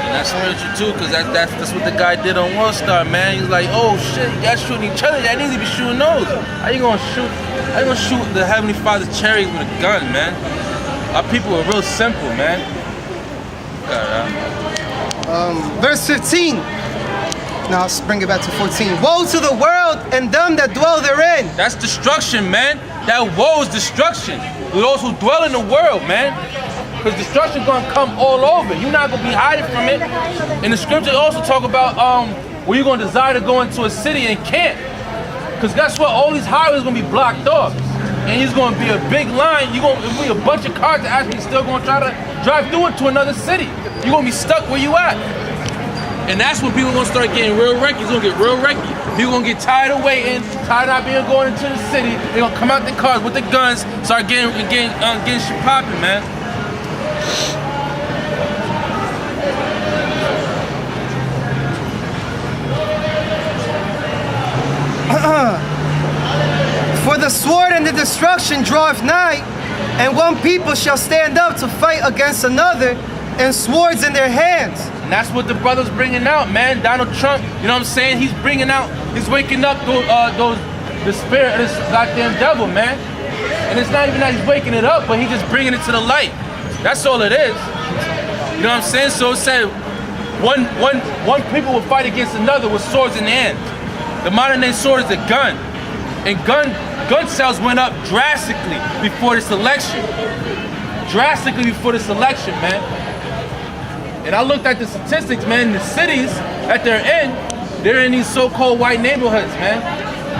And that's spiritual too, because that's what the guy did on World Star, man. He's like, oh shit, you guys shooting each other. Y'all need to be shooting those. How you gonna shoot the Heavenly Father's cherries with a gun, man? Our people are real simple, man. Verse 15. Now let's bring it back to 14. Woe to the world and them that dwell therein. That's destruction, man. That woe is destruction. To those who dwell in the world, man. Because destruction gonna come all over. You're not gonna be hiding from it. And the scripture also talk about where you're gonna desire to go into a city and camp. Because guess what? All these highways gonna be blocked off. And it's gonna be a big line. You're gonna be a bunch of cars that actually still gonna try to drive through it to another city. You're gonna be stuck where you at. And that's when people gonna start getting real wrecky. It's gonna get real wrecky. People gonna get tired of waiting, tired of not being going into the city. They gonna come out the cars with the guns, start getting shit popping, man. For the sword and the destruction draweth nigh, and one people shall stand up to fight against another, and swords in their hands. And that's what the brother's bringing out, man. Donald Trump, you know what I'm saying? He's bringing out, he's waking up the spirit of this goddamn devil, man. And it's not even that he's waking it up, but he's just bringing it to the light. That's all it is. You know what I'm saying? So it said, one people will fight against another with swords in hand. The modern day sword is a gun. And gun sales went up drastically before this election. Drastically before this election, man. And I looked at the statistics, man. The cities that they're in these so-called white neighborhoods, man.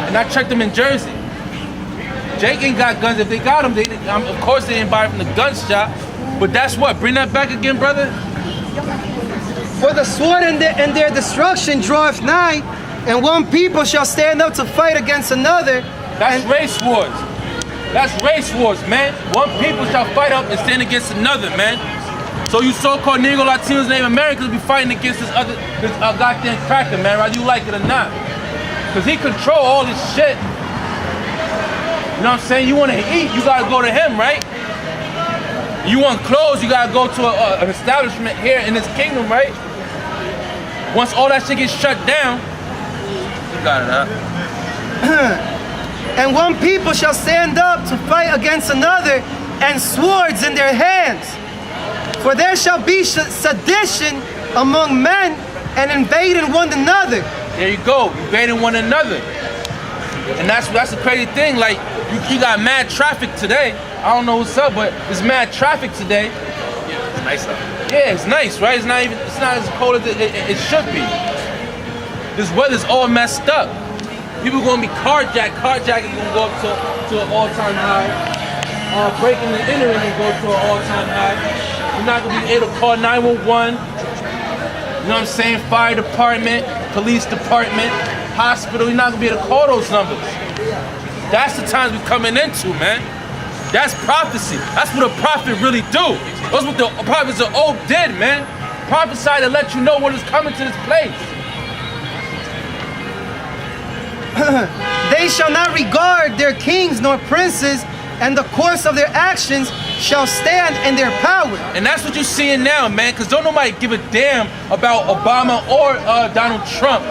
And I checked them in Jersey. Jake ain't got guns. If they got them, of course they didn't buy it from the gun shop. But that's what. Bring that back again, brother. For the sword and their destruction draweth nigh, and one people shall stand up to fight against another. That's race wars. That's race wars, man. One people shall fight up and stand against another, man. So you so-called Negro, Latinos, Native Americans be fighting against this goddamn cracker, man, whether you like it or not. Because he control all this shit. You know what I'm saying? You want to eat, you got to go to him, right? You want clothes, you got to go to an establishment here in this kingdom, right? Once all that shit gets shut down, you got it, huh? And one people shall stand up to fight against another, and swords in their hands. For there shall be sedition among men, and invading one another. There you go, invading one another. And that's the crazy thing. Like you got mad traffic today. I don't know what's up, but there's mad traffic today. Yeah, it's nice though. Yeah, it's nice, right? It's not as cold as it should be. This weather's all messed up. People gonna be carjacking gonna go up to an all-time high. Breaking and entering gonna go to an all-time high. You're not gonna be able to call 911. You know what I'm saying? Fire department, police department, hospital. You're not gonna be able to call those numbers. That's the times we're coming into, man. That's prophecy. That's what a prophet really do. That's what the prophets of old did, man. Prophesy to let you know what is coming to this place. They shall not regard their kings nor princes, and the course of their actions shall stand in their power. And that's what you're seeing now, man, because don't nobody give a damn about Obama or Donald Trump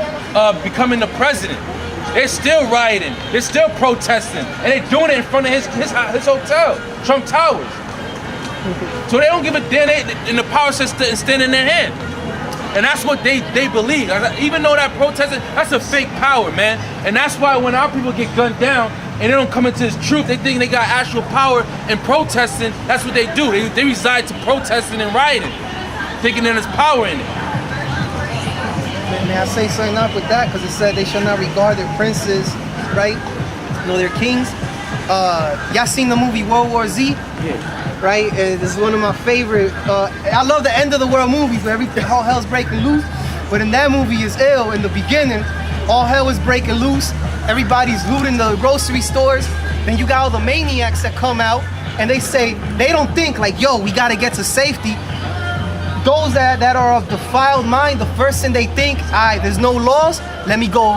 becoming the president. They're still rioting, they're still protesting, and they're doing it in front of his hotel, Trump Towers. So they don't give a damn, and the power says stand in their hand. And that's what they believe. Even though that protesting, that's a fake power, man. And that's why when our people get gunned down and they don't come into this truth, they think they got actual power and protesting. That's what they do. They reside to protesting and rioting, thinking there's power in it. May I say something up with that? Because it said they shall not regard their princes, right? No, their kings. Y'all seen the movie World War Z? Yeah. Right? This is one of my favorite. I love the end of the world movies where everything, all hell's breaking loose. But in that movie is ill. In the beginning, all hell is breaking loose. Everybody's looting the grocery stores. Then you got all the maniacs that come out and they say, they don't think like, yo, we gotta get to safety. Those that are of defiled mind, the first thing they think, alright, there's no laws, let me go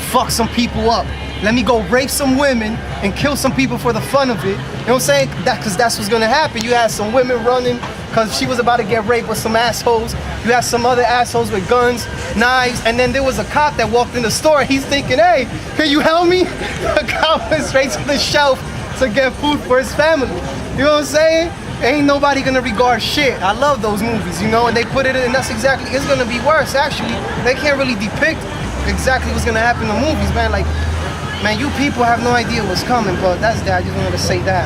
fuck some people up. Let me go rape some women and kill some people for the fun of it. You know what I'm saying? Because that's what's gonna happen. You have some women running because she was about to get raped with some assholes. You had some other assholes with guns, knives, and then there was a cop that walked in the store. He's thinking, hey, can you help me? The cop went straight to the shelf to get food for his family. You know what I'm saying? Ain't nobody gonna regard shit. I love those movies, you know, and they put it in, and that's exactly, it's gonna be worse, actually. They can't really depict exactly what's gonna happen in the movies, man. Like, man, you people have no idea what's coming, but that's that. I just wanted to say that.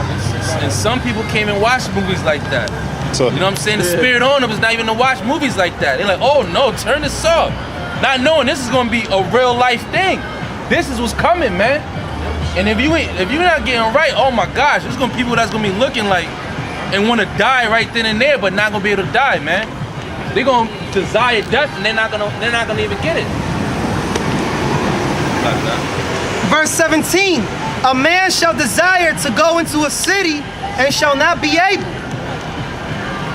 And some people came and watched movies like that. So, you know what I'm saying? The spirit on them is not even to watch movies like that. They're like, oh no, turn this off. Not knowing this is gonna be a real life thing. This is what's coming, man. And if you're not getting right, oh my gosh, there's gonna be people that's gonna be looking like and want to die right then and there, but not gonna be able to die, man. They're gonna desire death, and they're not gonna even get it. Verse 17, a man shall desire to go into a city and shall not be able.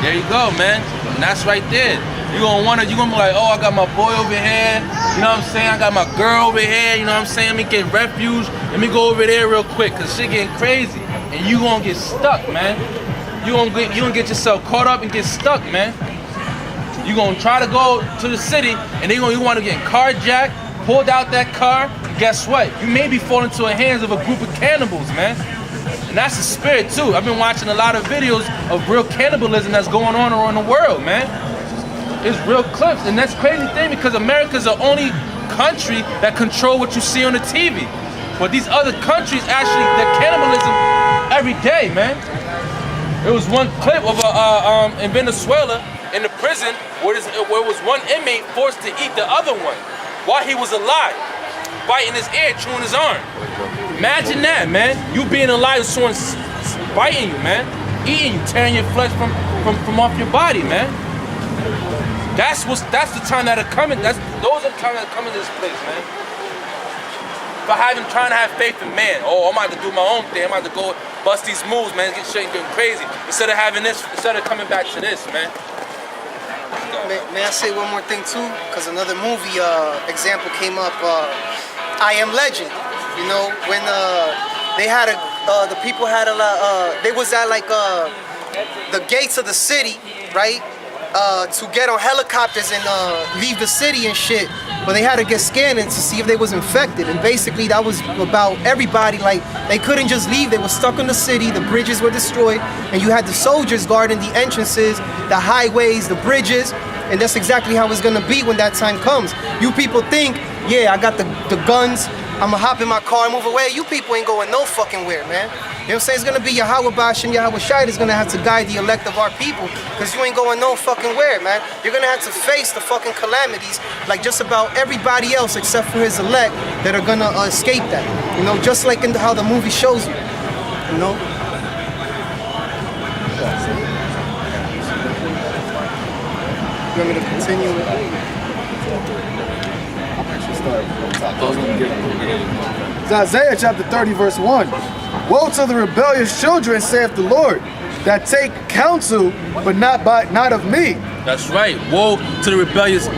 There you go, man. And that's right there. You're gonna be like, oh, I got my boy over here, you know what I'm saying? I got my girl over here, you know what I'm saying? Let me get refuge, let me go over there real quick, cause shit getting crazy. And you gonna get stuck, man. You gonna get yourself caught up and get stuck, man. You gonna try to go to the city, and you wanna get carjacked, pulled out that car. Guess what? You may be falling into the hands of a group of cannibals, man. And that's the spirit too. I've been watching a lot of videos of real cannibalism that's going on around the world, man. It's real clips, and that's crazy thing because America's the only country that control what you see on the TV. But these other countries actually, the cannibalism every day, man. There was one clip of in Venezuela in the prison where was one inmate forced to eat the other one while he was alive, biting his ear, chewing his arm. Imagine that, man. You being alive, someone biting you, man, eating you, tearing your flesh from off your body, man. That's the time that are coming. Those are the times that are coming to this place, man. Trying to have faith in man. Oh, I'm about to do my own thing. I'm about to go bust these moves, man. Get shit getting crazy. Instead of coming back to this, man. May I say one more thing too? Because another movie example came up. I Am Legend. You know, when they had the people had they was at like the gates of the city, right? To get on helicopters and leave the city and shit, but they had to get scanned to see if they was infected, and basically that was about everybody. Like, they couldn't just leave, they were stuck in the city, the bridges were destroyed, and you had the soldiers guarding the entrances, the highways, the bridges, and that's exactly how it's gonna be when that time comes. You people think, yeah, I got the guns, I'ma hop in my car and move away. You people ain't going no fucking where, man. You know what I'm saying? It's gonna be Yahweh Bash and Yahweh Shai is gonna have to guide the elect of our people, because you ain't going no fucking where, man. You're gonna have to face the fucking calamities like just about everybody else except for his elect that are gonna escape that. You know, just like in how the movie shows you. You know? You want me to continue? It's Isaiah chapter 30, verse 1. Woe to the rebellious children, saith the Lord, that take counsel, but not of me. That's right. Woe to the rebellious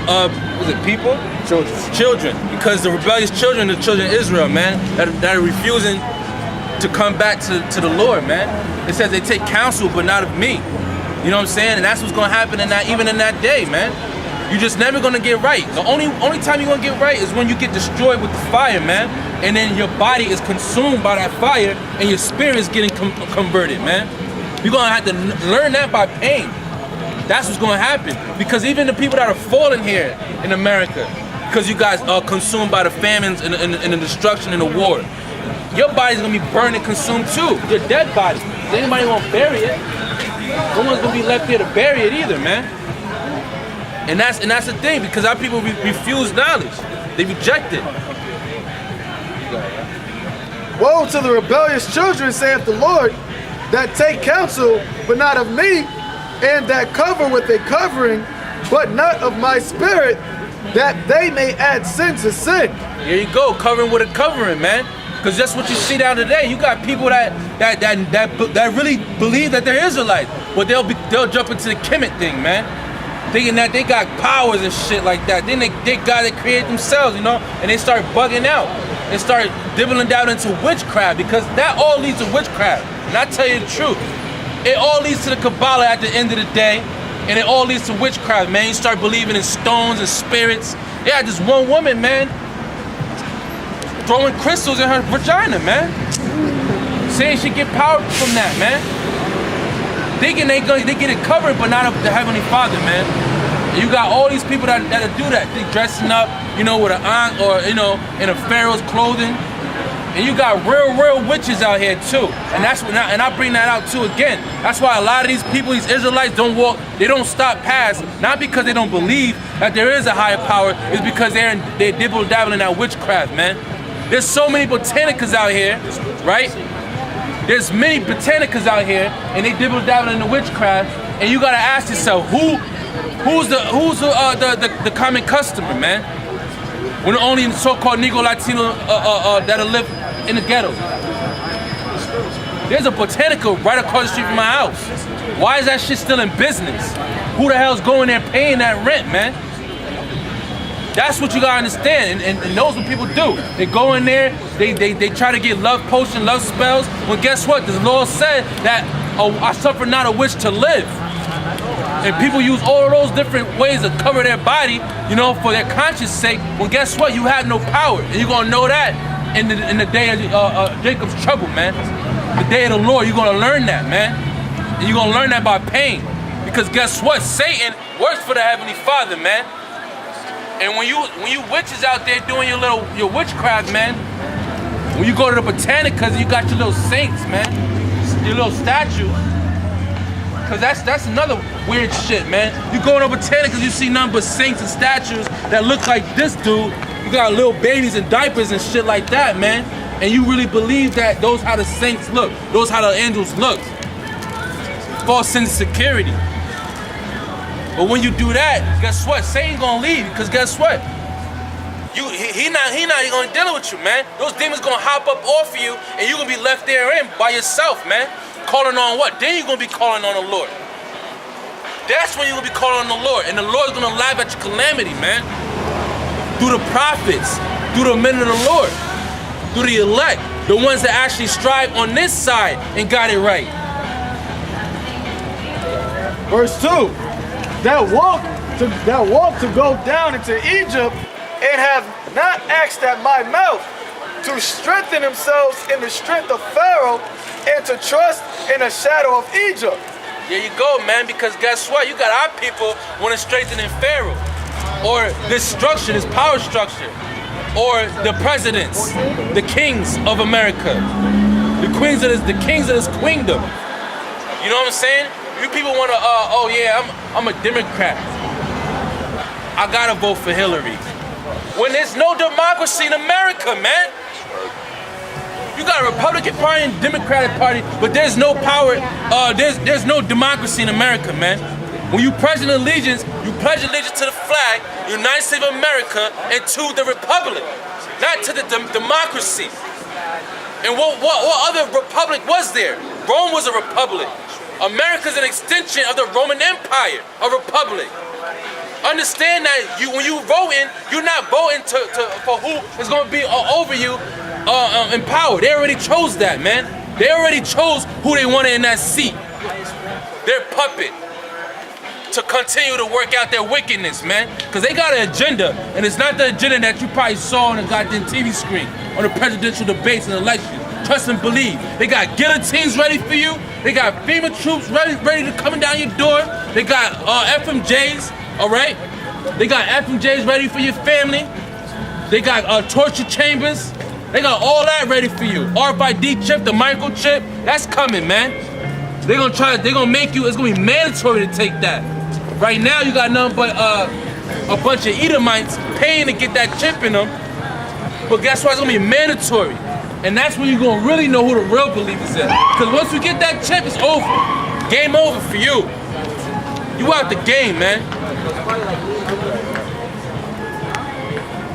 people? Children. Because the rebellious children, the children of Israel, man, that are refusing to come back to the Lord, man. It says they take counsel, but not of me. You know what I'm saying? And that's what's gonna happen even in that day, man. You're just never gonna get right. The only time you're gonna get right is when you get destroyed with the fire, man. And then your body is consumed by that fire and your spirit is getting converted, man. You're gonna have to learn that by pain. That's what's gonna happen. Because even the people that are falling here in America, because you guys are consumed by the famines and the destruction and the war, your body's gonna be burned and consumed too. Your dead body. Does anybody wanna bury it? No one's gonna be left here to bury it either, man. And that's the thing, because our people refuse knowledge. They reject it. Woe to the rebellious children, saith the Lord, that take counsel, but not of me, and that cover with a covering, but not of my spirit, that they may add sin to sin. Here you go, covering with a covering, man. Because that's what you see down today. You got people that really believe that they're Israelites, but they'll jump into the Kemet thing, man. Thinking that they got powers and shit like that. Then they got to create themselves, you know, and they start bugging out. They start dibbling down into witchcraft, because that all leads to witchcraft. And I tell you the truth, It all leads to the Kabbalah at the end of the day, and it all leads to witchcraft, man. You start believing in stones and spirits. Yeah, this one woman, man, throwing crystals in her vagina, man. Saying she get power from that, man. Thinking they get it covered, but not of the Heavenly Father, man. And you got all these people that do that. They dressing up, you know, with an aunt or, you know, in a pharaoh's clothing. And you got real witches out here too. And that's what, and I bring that out too again. That's why a lot of these people, these Israelites, they don't stop past, not because they don't believe that there is a higher power, it's because they're dibble dabbling in that witchcraft, man. There's so many botanicas out here, right? There's many botanicas out here, and they dibble dabbling in the witchcraft. And you gotta ask yourself, who's the common customer, man? When only so-called Negro Latino that'll live in the ghetto. There's a botanica right across the street from my house. Why is that shit still in business? Who the hell's going there paying that rent, man? That's what you gotta understand, and those what people do. They go in there, they try to get love potion, love spells. Well, guess what? The Lord said that I suffer not a wish to live. And people use all of those different ways to cover their body, you know, for their conscience sake. Well, guess what? You have no power, and you're gonna know that in the day of Jacob's trouble, man. The day of the Lord, you're gonna learn that, man. And you're gonna learn that by pain, because guess what? Satan works for the Heavenly Father, man. And when you witches out there doing your witchcraft, man, when you go to the botanicas, you got your little saints, man, your little statues. Cause that's another weird shit, man. You go to botanicas, you see nothing but saints and statues that look like this dude. You got little babies in diapers and shit like that, man. And you really believe that those how the saints look, those how the angels look. False sense of security. But when you do that, guess what? Satan gonna leave, because guess what? He not gonna deal with you, man. Those demons gonna hop up off of you, and you gonna be left there by yourself, man. Calling on what? Then you're gonna be calling on the Lord. That's when you're gonna be calling on the Lord, and the Lord's gonna laugh at your calamity, man. Through the prophets, through the men of the Lord, through the elect, the ones that actually strive on this side and got it right. Verse 2. That walk to go down into Egypt, and have not asked at my mouth to strengthen themselves in the strength of Pharaoh, and to trust in the shadow of Egypt. There you go, man, because guess what? You got our people want to strengthen in Pharaoh, or this structure, this power structure, or the presidents, the kings of America, the kings of this queendom. You know what I'm saying? You people want to, oh yeah, I'm a Democrat. I gotta vote for Hillary. When there's no democracy in America, man. You got a Republican Party and Democratic Party, but there's no power, there's no democracy in America, man. When you pledge allegiance to the flag, United States of America, and to the Republic, not to the democracy. And what other republic was there? Rome was a republic. America's an extension of the Roman Empire, a republic. Understand that when you voting, you're not voting for who is going to be over you in power. They already chose that, man. They already chose who they wanted in that seat. Their puppet. To continue to work out their wickedness, man. Because they got an agenda, and it's not the agenda that you probably saw on the goddamn TV screen, on the presidential debates and elections. Trust and believe. They got guillotines ready for you. They got FEMA troops ready to coming down your door. They got FMJs, all right? They got FMJs ready for your family. They got torture chambers. They got all that ready for you. RFID chip, the microchip, that's coming, man. They're gonna make you, it's gonna be mandatory to take that. Right now, you got nothing but a bunch of Edomites paying to get that chip in them. But guess what? It's gonna be mandatory. And that's when you're gonna really know who the real believers is. Because once you get that chip, it's over. Game over for you. You out the game, man.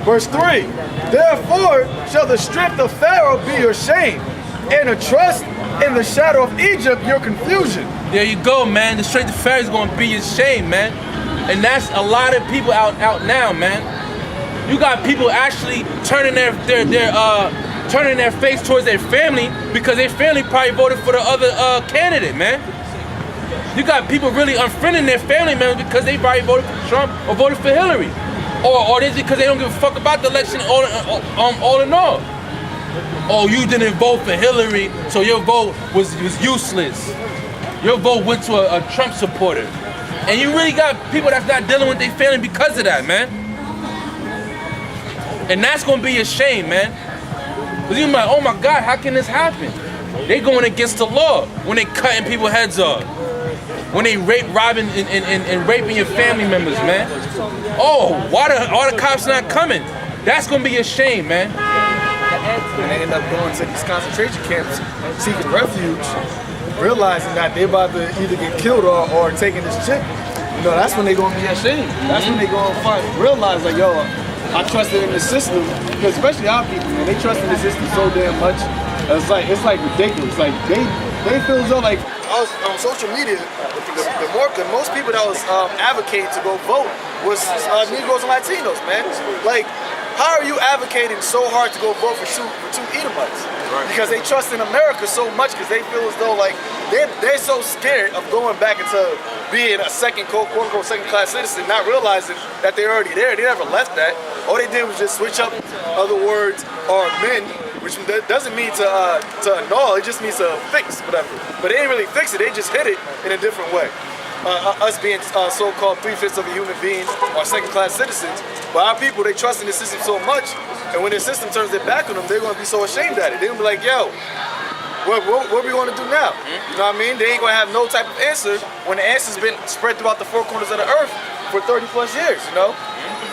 Verse 3. Therefore shall the strength of Pharaoh be your shame, and a trust in the shadow of Egypt your confusion. There you go, man. The strength of Pharaoh is gonna be your shame, man. And that's a lot of people out now, man. You got people actually turning their face towards their family because their family probably voted for the other candidate, man. You got people really unfriending their family members because they probably voted for Trump or voted for Hillary. Or is it because they don't give a fuck about the election all in all? Oh, you didn't vote for Hillary, so your vote was useless. Your vote went to a Trump supporter. And you really got people that's not dealing with their family because of that, man. And that's gonna be a shame, man. Because you're like, oh my God, how can this happen? They going against the law when they cutting people's heads off. When they robbing and raping your family members, man. Oh, why all the cops not coming? That's gonna be a shame, man. And they end up going to these concentration camps, seeking refuge, realizing that they're about to either get killed or taking this chick. You know, that's when they're gonna be ashamed. That's when they're gonna realize, like, yo, I trusted in the system, because especially our people, man, they trust in the system so damn much. It's like ridiculous. Like they feel as though, like, I was on social media, the most people that was advocating to go vote was Negroes and Latinos, man. Like, how are you advocating so hard to go vote for two Edomites? Right. Because they trust in America so much, because they feel as though, like, they're so scared of going back into being a quote-unquote second-class citizen, not realizing that they're already there. They never left that. All they did was just switch up other words or amend, which doesn't mean to annul, it just means to fix whatever. But they didn't really fix it, they just hit it in a different way. Us being so-called 3/5 of a human beings or second-class citizens, but our people, they trust in the system so much, and when the system turns their back on them, they're gonna be so ashamed at it. They're gonna be like, yo, what are we gonna do now? You know what I mean? They ain't gonna have no type of answer when the answer's been spread throughout the four corners of the earth for 30 plus years, you know?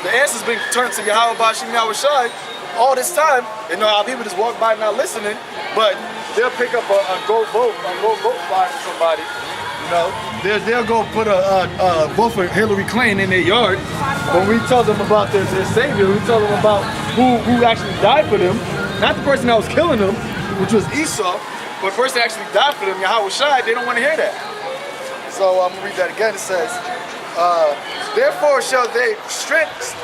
The answer's been turned to Yahweh Bashim Yahweh Shai all this time. You know, our people just walk by not listening, but they'll pick up a go vote flyer for somebody. You know, they'll go put a vote for Hillary Clinton in their yard. When we tell them about their savior, we tell them about who actually died for them, not the person that was killing them, which was Esau, but the person that actually died for them, Yahweh Shai. They don't want to hear that. So I'm gonna read that again. It says, therefore shall the strength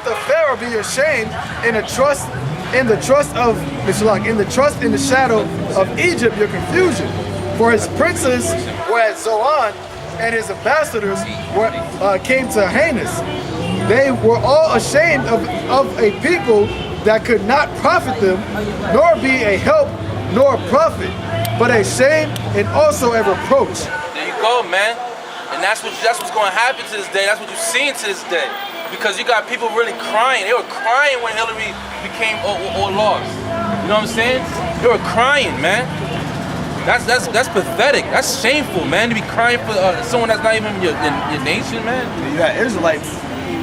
of Pharaoh be ashamed in the trust in the shadow of Egypt, your confusion. For his princes were at Zoan, and his ambassadors came to Hanes. They were all ashamed of a people that could not profit them, nor be a help nor a profit, but a shame and also a reproach. There you go, man. And that's what's going to happen to this day. That's what you're seeing to this day. Because you got people really crying. They were crying when Hillary became or lost. You know what I'm saying? They were crying, man. That's pathetic. That's shameful, man, to be crying for someone that's not even your nation, man. You got Israelites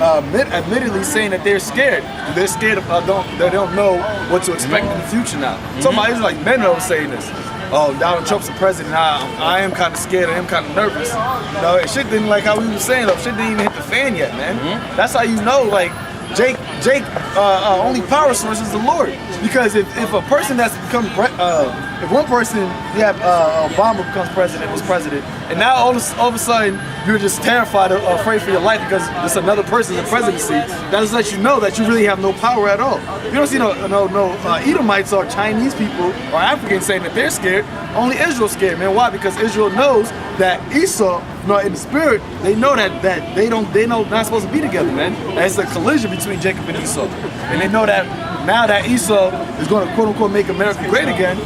admittedly saying that they're scared. They're scared they don't know what to expect in the future now. Some of Israelite men are saying this. Oh, Donald Trump's the president. I am kind of scared. I am kind of nervous. You know, shit didn't, like how we were saying, though, shit didn't even hit the fan yet, man. That's how you know, like, Jake, only power source is the Lord. Because if a person that's become, if one person, you have Obama becomes president, was president, and now all of a sudden you're just terrified, afraid for your life because there's another person in the presidency, that just lets you know that you really have no power at all. You don't see no Edomites or Chinese people or Africans saying that they're scared. Only Israel's scared, man. Why? Because Israel knows that Esau, in the spirit, they know that they're not supposed to be together, man. That it's a collision between Jacob and Esau. And they know that now that Esau is going to, quote unquote, make America great again,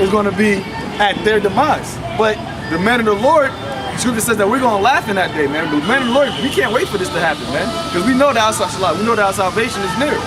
is going to be at their demise. But the men of the Lord, the scripture says that we're going to laugh in that day, man. The men of the Lord, we can't wait for this to happen, man. Because we know that our salvation is near.